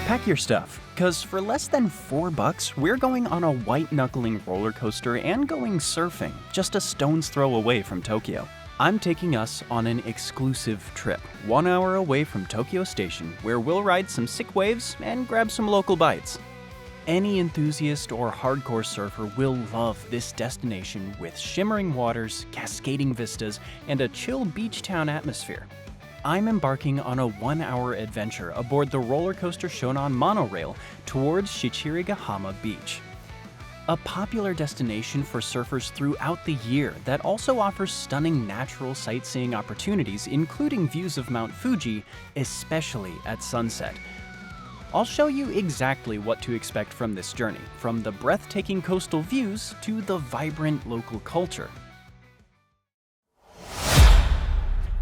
Pack your stuff, because for less than $4, we're going on a white-knuckling roller coaster and going surfing, just a stone's throw away from Tokyo. I'm taking us on an exclusive trip, 1 hour away from Tokyo Station, where we'll ride some sick waves and grab some local bites. Any enthusiast or hardcore surfer will love this destination with shimmering waters, cascading vistas, and a chill beach town atmosphere. I'm embarking on a 1 hour adventure aboard the roller coaster Shonan monorail towards Shichirigahama Beach, a popular destination for surfers throughout the year that also offers stunning natural sightseeing opportunities, including views of Mount Fuji, especially at sunset. I'll show you exactly what to expect from this journey, from the breathtaking coastal views to the vibrant local culture.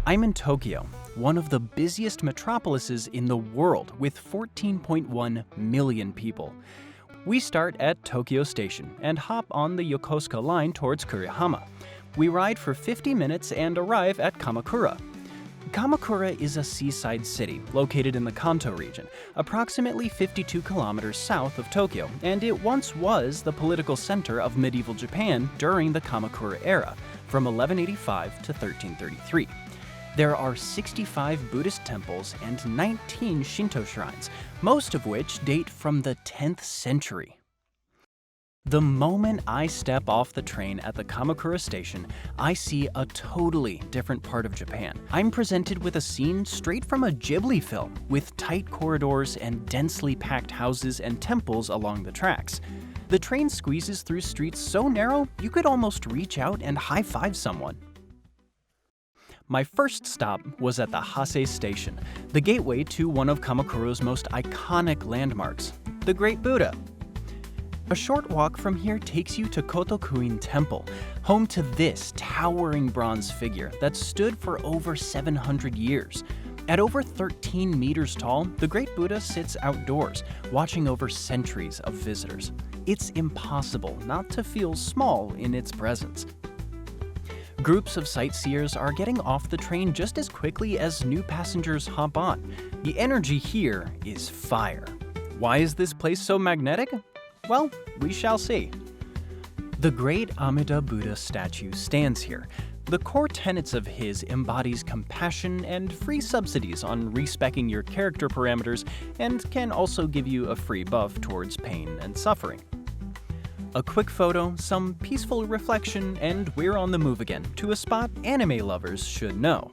I'm in Tokyo, one of the busiest metropolises in the world with 14.1 million people. We start at Tokyo Station and hop on the Yokosuka line towards Kurihama. We ride for 50 minutes and arrive at Kamakura. Kamakura is a seaside city located in the Kanto region, approximately 52 kilometers south of Tokyo, and it once was the political center of medieval Japan during the Kamakura era, from 1185 to 1333. There are 65 Buddhist temples and 19 Shinto shrines, most of which date from the 10th century. The moment I step off the train at the Kamakura station, I see a totally different part of Japan. I'm presented with a scene straight from a Ghibli film, with tight corridors and densely packed houses and temples along the tracks. The train squeezes through streets so narrow, you could almost reach out and high-five someone. My first stop was at the Hase Station, the gateway to one of Kamakura's most iconic landmarks, the Great Buddha. A short walk from here takes you to Kotokuin Temple, home to this towering bronze figure that stood for over 700 years. At over 13 meters tall, the Great Buddha sits outdoors, watching over centuries of visitors. It's impossible not to feel small in its presence. Groups of sightseers are getting off the train just as quickly as new passengers hop on. The energy here is fire. Why is this place so magnetic? Well, we shall see. The great Amida Buddha statue stands here. The core tenets of his embodies compassion and free subsidies on respeccing your character parameters, and can also give you a free buff towards pain and suffering. A quick photo, some peaceful reflection, and we're on the move again to a spot anime lovers should know.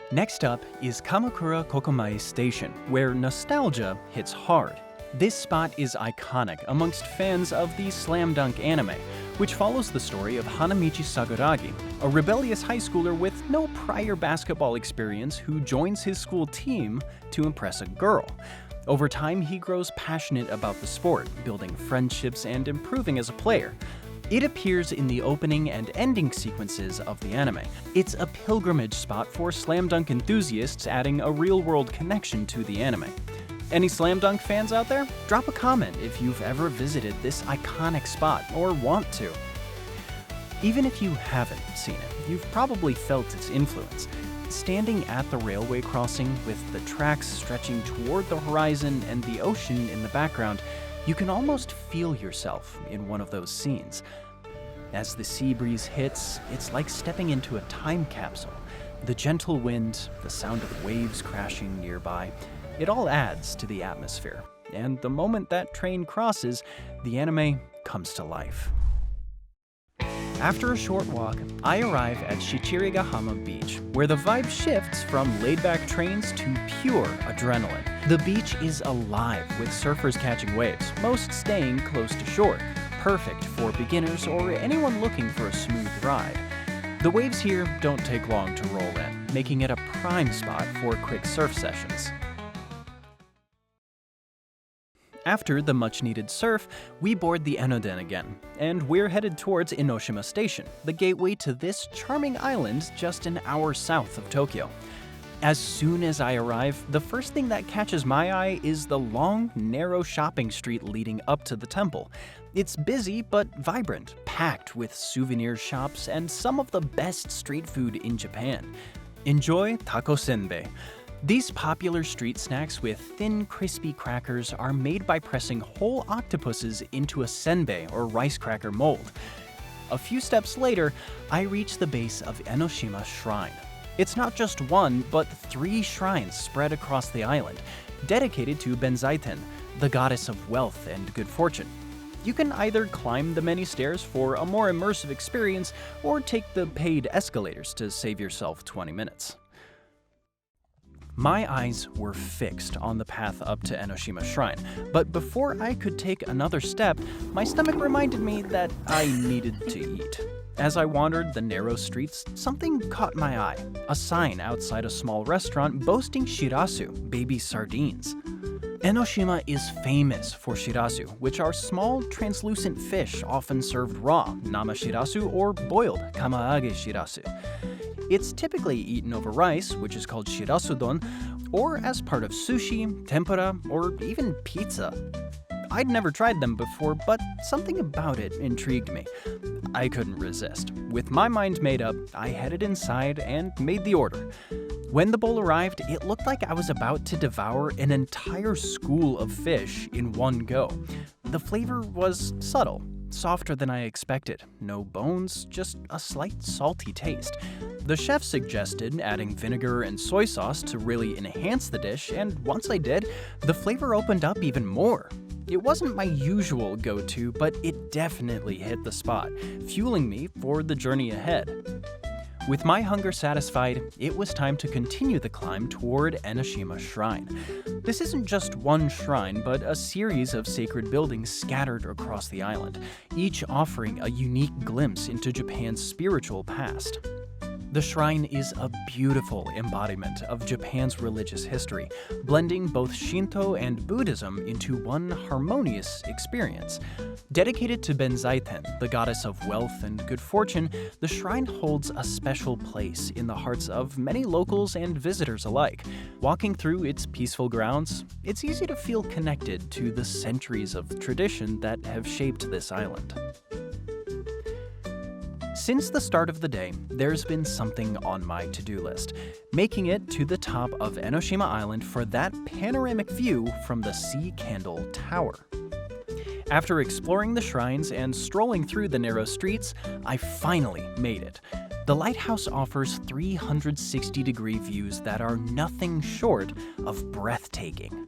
Next up is Kamakura Kokomai Station, where nostalgia hits hard. This spot is iconic amongst fans of the Slam Dunk anime, which follows the story of Hanamichi Sakuragi, a rebellious high schooler with no prior basketball experience who joins his school team to impress a girl. Over time, he grows passionate about the sport, building friendships and improving as a player. It appears in the opening and ending sequences of the anime. It's a pilgrimage spot for slam dunk enthusiasts, adding a real-world connection to the anime. Any slam dunk fans out there? Drop a comment if you've ever visited this iconic spot or want to. Even if you haven't seen it, you've probably felt its influence. Standing at the railway crossing with the tracks stretching toward the horizon and the ocean in the background, you can almost feel yourself in one of those scenes. As the sea breeze hits, it's like stepping into a time capsule. The gentle wind, the sound of waves crashing nearby, it all adds to the atmosphere. And the moment that train crosses, the anime comes to life. After a short walk, I arrive at Shichirigahama Beach, where the vibe shifts from laid-back trains to pure adrenaline. The beach is alive with surfers catching waves, most staying close to shore, perfect for beginners or anyone looking for a smooth ride. The waves here don't take long to roll in, making it a prime spot for quick surf sessions. After the much-needed surf, we board the Enoden again, and we're headed towards Enoshima Station, the gateway to this charming island just an hour south of Tokyo. As soon as I arrive, the first thing that catches my eye is the long, narrow shopping street leading up to the temple. It's busy but vibrant, packed with souvenir shops and some of the best street food in Japan. Enjoy taco senbei. These popular street snacks with thin, crispy crackers are made by pressing whole octopuses into a senbei or rice cracker mold. A few steps later, I reach the base of Enoshima Shrine. It's not just one, but 3 shrines spread across the island, dedicated to Benzaiten, the goddess of wealth and good fortune. You can either climb the many stairs for a more immersive experience, or take the paid escalators to save yourself 20 minutes. My eyes were fixed on the path up to Enoshima Shrine, but before I could take another step, my stomach reminded me that I needed to eat. As I wandered the narrow streets, something caught my eye, a sign outside a small restaurant boasting shirasu, baby sardines. Enoshima is famous for shirasu, which are small, translucent fish often served raw, nama shirasu, or boiled, kamaage shirasu. It's typically eaten over rice, which is called shirasudon, or as part of sushi, tempura, or even pizza. I'd never tried them before, but something about it intrigued me. I couldn't resist. With my mind made up, I headed inside and made the order. When the bowl arrived, it looked like I was about to devour an entire school of fish in one go. The flavor was subtle, softer than I expected. No bones, just a slight salty taste. The chef suggested adding vinegar and soy sauce to really enhance the dish, and once I did, the flavor opened up even more. It wasn't my usual go-to, but it definitely hit the spot, fueling me for the journey ahead. With my hunger satisfied, it was time to continue the climb toward Enoshima Shrine. This isn't just one shrine, but a series of sacred buildings scattered across the island, each offering a unique glimpse into Japan's spiritual past. The shrine is a beautiful embodiment of Japan's religious history, blending both Shinto and Buddhism into one harmonious experience. Dedicated to Benzaiten, the goddess of wealth and good fortune, the shrine holds a special place in the hearts of many locals and visitors alike. Walking through its peaceful grounds, it's easy to feel connected to the centuries of tradition that have shaped this island. Since the start of the day, there's been something on my to-do list, making it to the top of Enoshima Island for that panoramic view from the Sea Candle Tower. After exploring the shrines and strolling through the narrow streets, I finally made it. The lighthouse offers 360-degree views that are nothing short of breathtaking.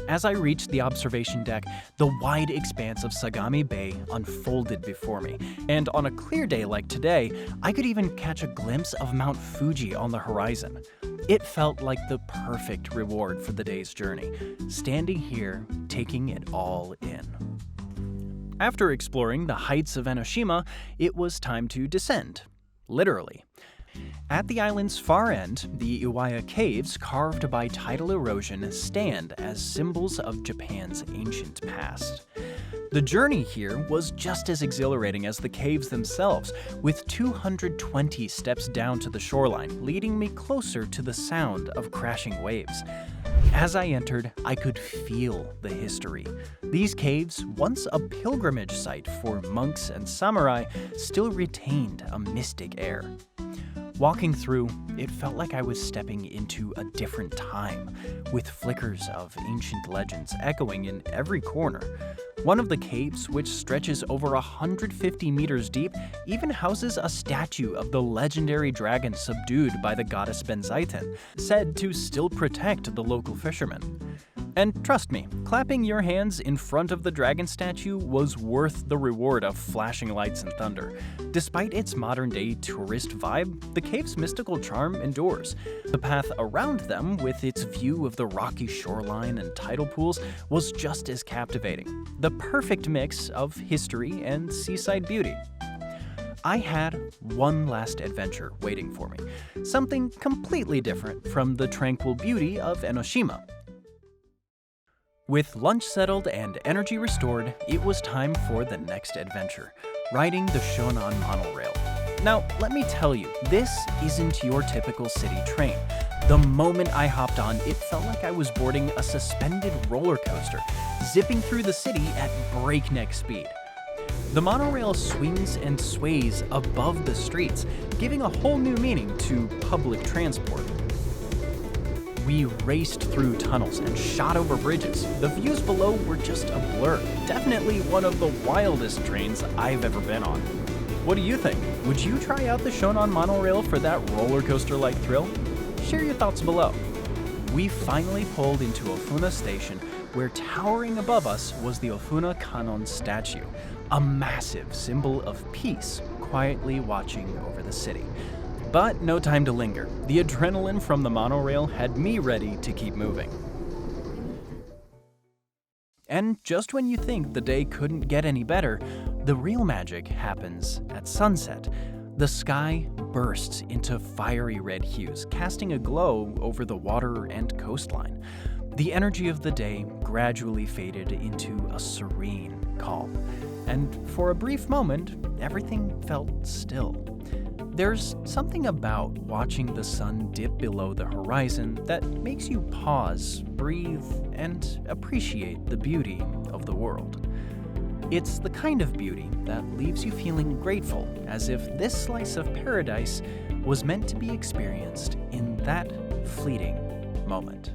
As I reached the observation deck, the wide expanse of Sagami Bay unfolded before me, and on a clear day like today, I could even catch a glimpse of Mount Fuji on the horizon. It felt like the perfect reward for the day's journey, standing here, taking it all in. After exploring the heights of Enoshima, it was time to descend, literally. At the island's far end, the Iwaya Caves, carved by tidal erosion, stand as symbols of Japan's ancient past. The journey here was just as exhilarating as the caves themselves, with 220 steps down to the shoreline, leading me closer to the sound of crashing waves. As I entered, I could feel the history. These caves, once a pilgrimage site for monks and samurai, still retained a mystic air. Walking through, it felt like I was stepping into a different time, with flickers of ancient legends echoing in every corner. One of the caves, which stretches over 150 meters deep, even houses a statue of the legendary dragon subdued by the goddess Benzaiten, said to still protect the local fishermen. And trust me, clapping your hands in front of the dragon statue was worth the reward of flashing lights and thunder. Despite its modern-day tourist vibe, the cave's mystical charm endures. The path around them, with its view of the rocky shoreline and tidal pools, was just as captivating. The perfect mix of history and seaside beauty. I had one last adventure waiting for me, something completely different from the tranquil beauty of Enoshima. With lunch settled and energy restored, it was time for the next adventure, riding the Shonan monorail. Now, let me tell you, this isn't your typical city train. The moment I hopped on, it felt like I was boarding a suspended roller coaster, zipping through the city at breakneck speed. The monorail swings and sways above the streets, giving a whole new meaning to public transport. We raced through tunnels and shot over bridges. The views below were just a blur. Definitely one of the wildest trains I've ever been on. What do you think? Would you try out the Shonan monorail for that roller coaster-like thrill? Share your thoughts below. We finally pulled into Ofuna Station, where towering above us was the Ofuna Kannon statue, a massive symbol of peace quietly watching over the city. But no time to linger. The adrenaline from the monorail had me ready to keep moving. And just when you think the day couldn't get any better, the real magic happens at sunset. The sky bursts into fiery red hues, casting a glow over the water and coastline. The energy of the day gradually faded into a serene calm, and for a brief moment, everything felt still. There's something about watching the sun dip below the horizon that makes you pause, breathe, and appreciate the beauty of the world. It's the kind of beauty that leaves you feeling grateful, as if this slice of paradise was meant to be experienced in that fleeting moment.